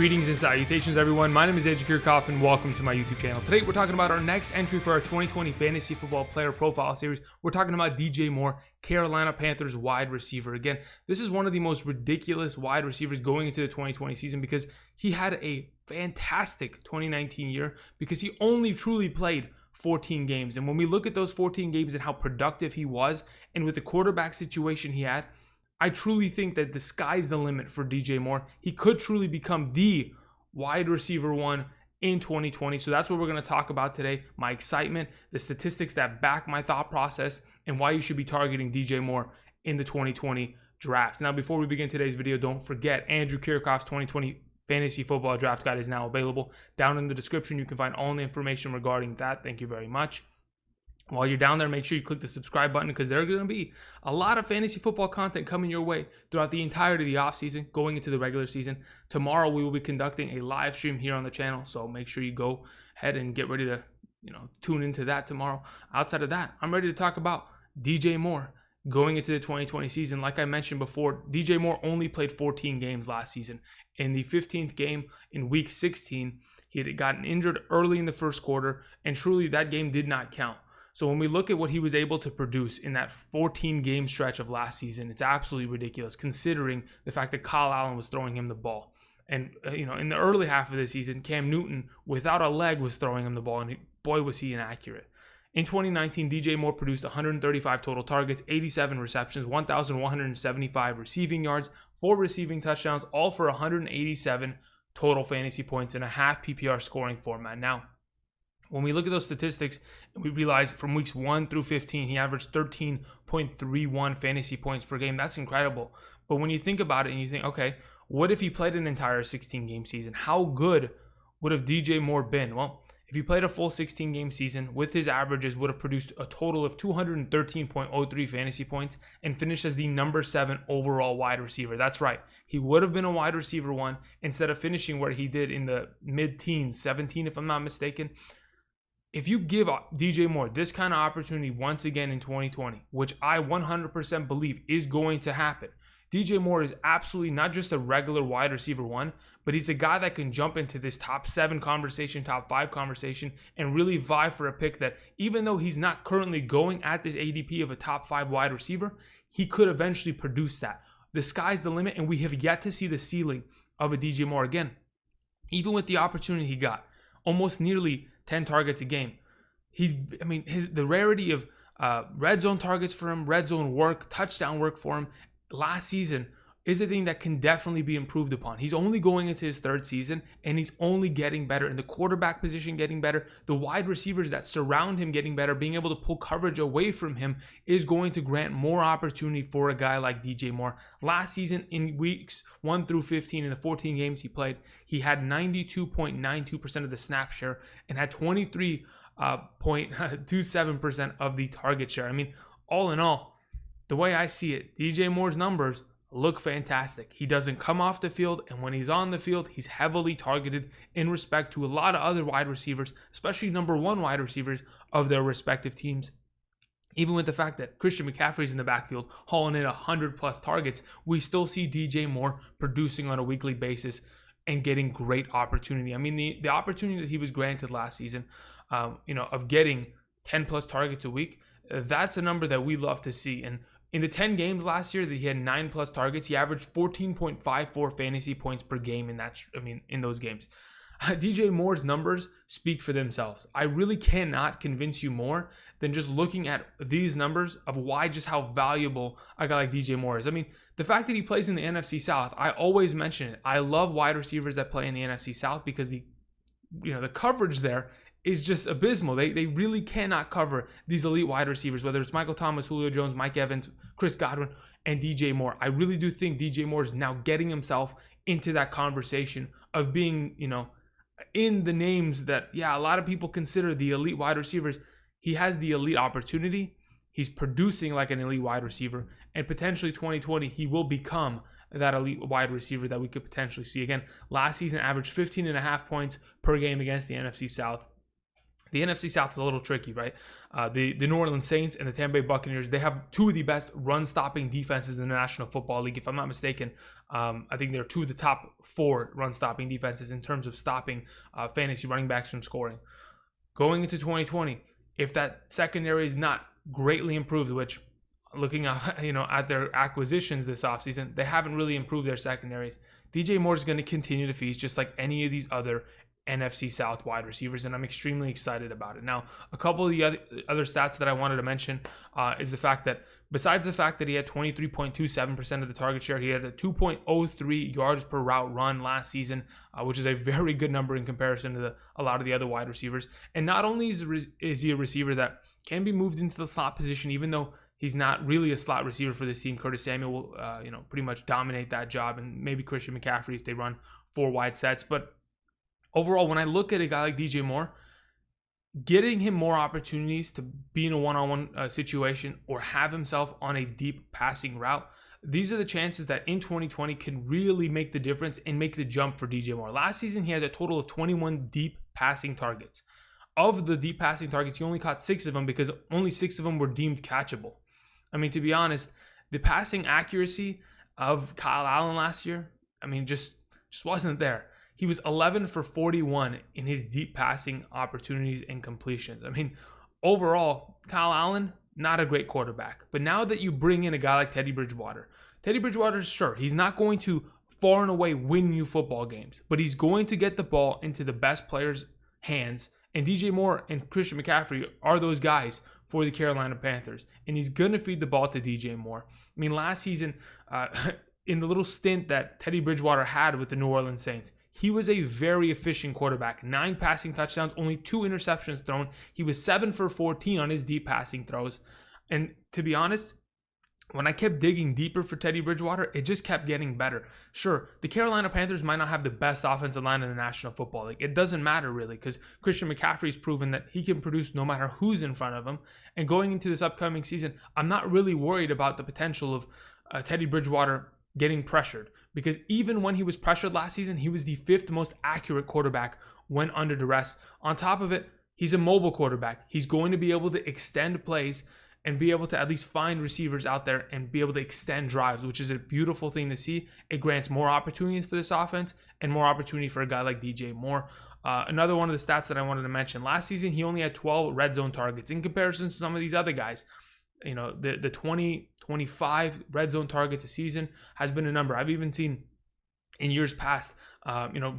Greetings and salutations, everyone. My name is Kiorkof, and welcome to my YouTube channel. Today, we're talking about our next entry for our 2020 Fantasy Football Player Profile Series. We're talking about DJ Moore, Carolina Panthers wide receiver. Again, this is one of the most ridiculous wide receivers going into the 2020 season because he had a fantastic 2019 year because he only truly played 14 games. And when we look at those 14 games and how productive he was, and with the quarterback situation he had, I truly think that the sky's the limit for DJ Moore. He could truly become the wide receiver one in 2020. So that's what we're going to talk about today. My excitement, the statistics that back my thought process, and why you should be targeting DJ Moore in the 2020 drafts. Now, before we begin today's video, don't forget Andrew Kiorkof's 2020 Fantasy Football Draft Guide is now available. Down in the description, you can find all the information regarding that. Thank you very much. While you're down there, make sure you click the subscribe button because there's going to be a lot of fantasy football content coming your way throughout the entirety of the offseason, going into the regular season. Tomorrow, we will be conducting a live stream here on the channel, so make sure you go ahead and get ready to tune into that tomorrow. Outside of that, I'm ready to talk about DJ Moore going into the 2020 season. Like I mentioned before, DJ Moore only played 14 games last season. In the 15th game in Week 16, he had gotten injured early in the first quarter, and truly that game did not count. So when we look at what he was able to produce in that 14-game stretch of last season, it's absolutely ridiculous considering the fact that Kyle Allen was throwing him the ball. And, in the early half of the season, Cam Newton, without a leg, was throwing him the ball, and boy, was he inaccurate. In 2019, DJ Moore produced 135 total targets, 87 receptions, 1,175 receiving yards, 4 receiving touchdowns, all for 187 total fantasy points in a half PPR scoring format. Now, when we look at those statistics, we realize from weeks 1 through 15, he averaged 13.31 fantasy points per game. That's incredible. But when you think about it and you think, okay, what if he played an entire 16-game season? How good would have DJ Moore been? Well, if he played a full 16-game season with his averages, would have produced a total of 213.03 fantasy points and finished as the number 7 overall wide receiver. That's right. He would have been a wide receiver one instead of finishing where he did in the mid-teens, 17 if I'm not mistaken. If you give DJ Moore this kind of opportunity once again in 2020, which I 100% believe is going to happen, DJ Moore is absolutely not just a regular wide receiver one, but he's a guy that can jump into this top 7 conversation, top 5 conversation, and really vie for a pick that even though he's not currently going at this ADP of a top 5 wide receiver, he could eventually produce that. The sky's the limit, and we have yet to see the ceiling of a DJ Moore again. Even with the opportunity he got, almost nearly 10 targets a game. The rarity of red zone targets for him, red zone work, touchdown work for him last season is a thing that can definitely be improved upon. He's only going into his 3rd season, and he's only getting better. In the quarterback position getting better, the wide receivers that surround him getting better, being able to pull coverage away from him is going to grant more opportunity for a guy like DJ Moore. Last season, in weeks 1 through 15, in the 14 games he played, he had 92.92% of the snap share and had 23.27% of the target share. All in all, the way I see it, DJ Moore's numbers look fantastic. He doesn't come off the field, and when he's on the field, he's heavily targeted in respect to a lot of other wide receivers, especially number 1 wide receivers of their respective teams. Even with the fact that Christian McCaffrey's in the backfield hauling in 100+ targets, we still see DJ Moore producing on a weekly basis and getting great opportunity. The opportunity that he was granted last season, of getting 10+ targets a week, that's a number that we love to see. And in the 10 games last year that he had 9+ targets, he averaged 14.54 fantasy points per game in those games. DJ Moore's numbers speak for themselves. I really cannot convince you more than just looking at these numbers of how valuable a guy like DJ Moore is. The fact that he plays in the NFC South, I always mention it. I love wide receivers that play in the NFC South because the coverage there is just abysmal. They really cannot cover these elite wide receivers, whether it's Michael Thomas, Julio Jones, Mike Evans, Chris Godwin, and DJ Moore. I really do think DJ Moore is now getting himself into that conversation of being, in the names that, a lot of people consider the elite wide receivers. He has the elite opportunity. He's producing like an elite wide receiver, and potentially 2020, he will become that elite wide receiver that we could potentially see. Again, last season averaged 15.5 points per game against the NFC South. The NFC South is a little tricky, right? The New Orleans Saints and the Tampa Bay Buccaneers, they have two of the best run-stopping defenses in the National Football League. If I'm not mistaken, I think they're two of the top 4 run-stopping defenses in terms of stopping fantasy running backs from scoring. Going into 2020, if that secondary is not greatly improved, which looking at their acquisitions this offseason, they haven't really improved their secondaries. DJ Moore is going to continue to feast just like any of these other NFC South wide receivers, and I'm extremely excited about it. Now, a couple of the other stats that I wanted to mention is the fact that besides the fact that he had 23.27% of the target share, he had a 2.03 yards per route run last season, which is a very good number in comparison to a lot of the other wide receivers. And not only is he a receiver that can be moved into the slot position, even though he's not really a slot receiver for this team. Curtis Samuel will, pretty much dominate that job, and maybe Christian McCaffrey if they run 4 wide sets. But overall, when I look at a guy like DJ Moore, getting him more opportunities to be in a one-on-one situation or have himself on a deep passing route, these are the chances that in 2020 can really make the difference and make the jump for DJ Moore. Last season, he had a total of 21 deep passing targets. Of the deep passing targets, he only caught 6 of them because only 6 of them were deemed catchable. I mean, to be honest, the passing accuracy of Kyle Allen last year, just wasn't there. He was 11 for 41 in his deep passing opportunities and completions. Overall, Kyle Allen, not a great quarterback. But now that you bring in a guy like Teddy Bridgewater, sure, he's not going to far and away win you football games, but he's going to get the ball into the best players' hands. And DJ Moore and Christian McCaffrey are those guys for the Carolina Panthers. And he's going to feed the ball to DJ Moore. Last season, in the little stint that Teddy Bridgewater had with the New Orleans Saints, he was a very efficient quarterback. 9 passing touchdowns, only 2 interceptions thrown. He was 7 for 14 on his deep passing throws. And to be honest, when I kept digging deeper for Teddy Bridgewater, it just kept getting better. Sure, the Carolina Panthers might not have the best offensive line in the National Football League. It doesn't matter really because Christian McCaffrey's proven that he can produce no matter who's in front of him. And going into this upcoming season, I'm not really worried about the potential of Teddy Bridgewater getting pressured, because even when he was pressured last season, he was the 5th most accurate quarterback when under duress. On top of it, he's a mobile quarterback. He's going to be able to extend plays and be able to at least find receivers out there and be able to extend drives, which is a beautiful thing to see. It grants more opportunities for this offense and more opportunity for a guy like DJ Moore. Another one of the stats that I wanted to mention, last season, he only had 12 red zone targets in comparison to some of these other guys. The 20-25 red zone targets a season has been a number I've even seen in years past.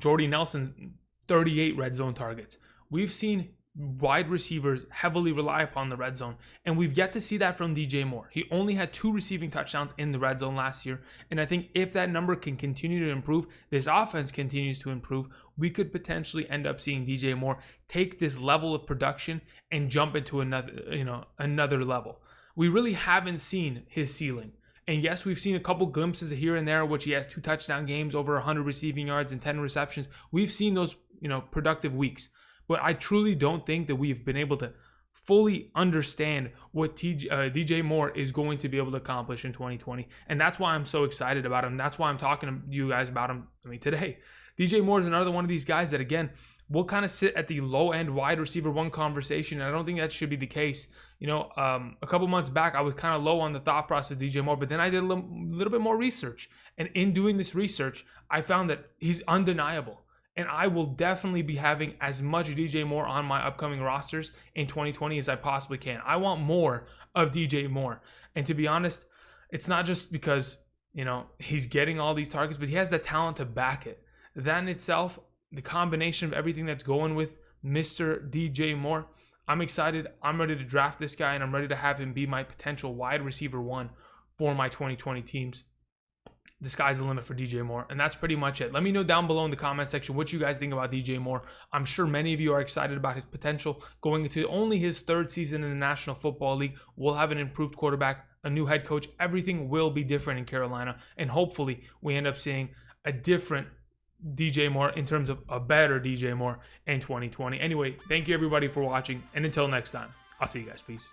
Jordy Nelson, 38 red zone targets. We've seen wide receivers heavily rely upon the red zone, and we've yet to see that from DJ Moore. He only had 2 receiving touchdowns in the red zone last year, and I think if that number can continue to improve, this offense continues to improve, we could potentially end up seeing DJ Moore take this level of production and jump into another level. We really haven't seen his ceiling. And yes, we've seen a couple glimpses here and there, which he has 2 touchdown games, over 100 receiving yards and 10 receptions. We've seen those, productive weeks. But I truly don't think that we've been able to fully understand what DJ Moore is going to be able to accomplish in 2020. And that's why I'm so excited about him. That's why I'm talking to you guys about him today. DJ Moore is another one of these guys that, again, will kind of sit at the low-end wide receiver 1 conversation, and I don't think that should be the case. A couple months back, I was kind of low on the thought process of DJ Moore, but then I did a little bit more research. And in doing this research, I found that he's undeniable. And I will definitely be having as much DJ Moore on my upcoming rosters in 2020 as I possibly can. I want more of DJ Moore. And to be honest, it's not just because, he's getting all these targets, but he has the talent to back it. That in itself, the combination of everything that's going with Mr. DJ Moore, I'm excited. I'm ready to draft this guy, and I'm ready to have him be my potential wide receiver 1 for my 2020 teams. The sky's the limit for DJ Moore, and that's pretty much it. Let me know down below in the comment section what you guys think about DJ Moore. I'm sure many of you are excited about his potential going into only his 3rd season in the National Football League. We'll have an improved quarterback, a new head coach. Everything will be different in Carolina, and hopefully we end up seeing a different DJ Moore in terms of a better DJ Moore in 2020. Anyway, thank you everybody for watching, and until next time, I'll see you guys. Peace.